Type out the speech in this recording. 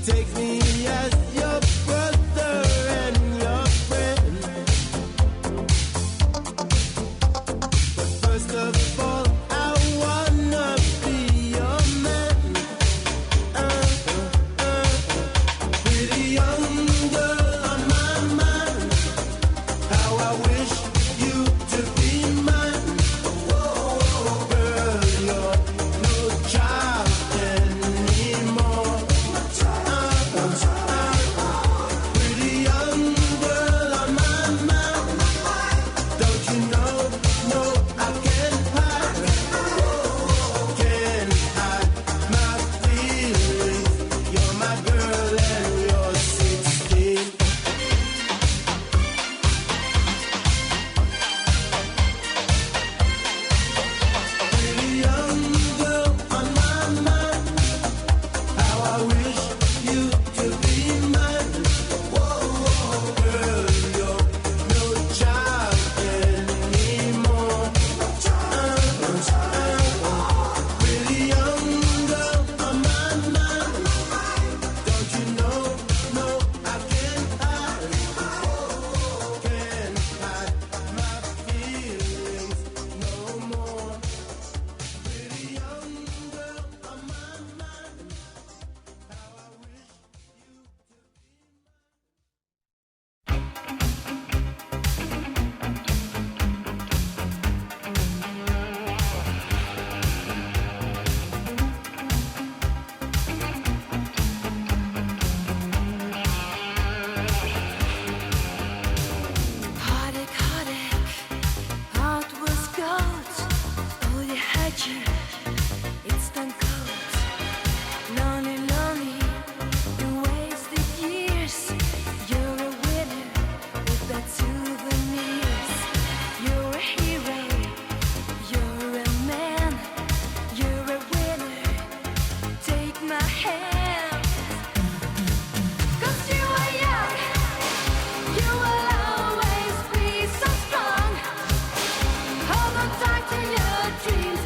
take me as your brother and your friend. But first of all, I wanna be your man. Pretty young girl on my mind. How I wish you to be mine. Girl, you're no child anymore. Pretty young girl on my mind. Don't you know? No, I can't hide. Can't hide my feelings. You're my girl and you're 16. Pretty young girl on my mind. How I wish you to be mine. Girl, you're no child anymore. Pretty young girl on my mind. Don't you know? No, I can't hide. Can't hide my feelings no more. Pretty young girl on my mind. How I wish you to Heartache, heartache, heart was gold. Oh, you had you, it's done cold. Lonely, lonely, you wasted years. You're a winner with that souvenirs. You're a hero, you're a man. You're a winner, take my hand. 'Cause you are young, you will always be so strong. Hold on tight to your dreams.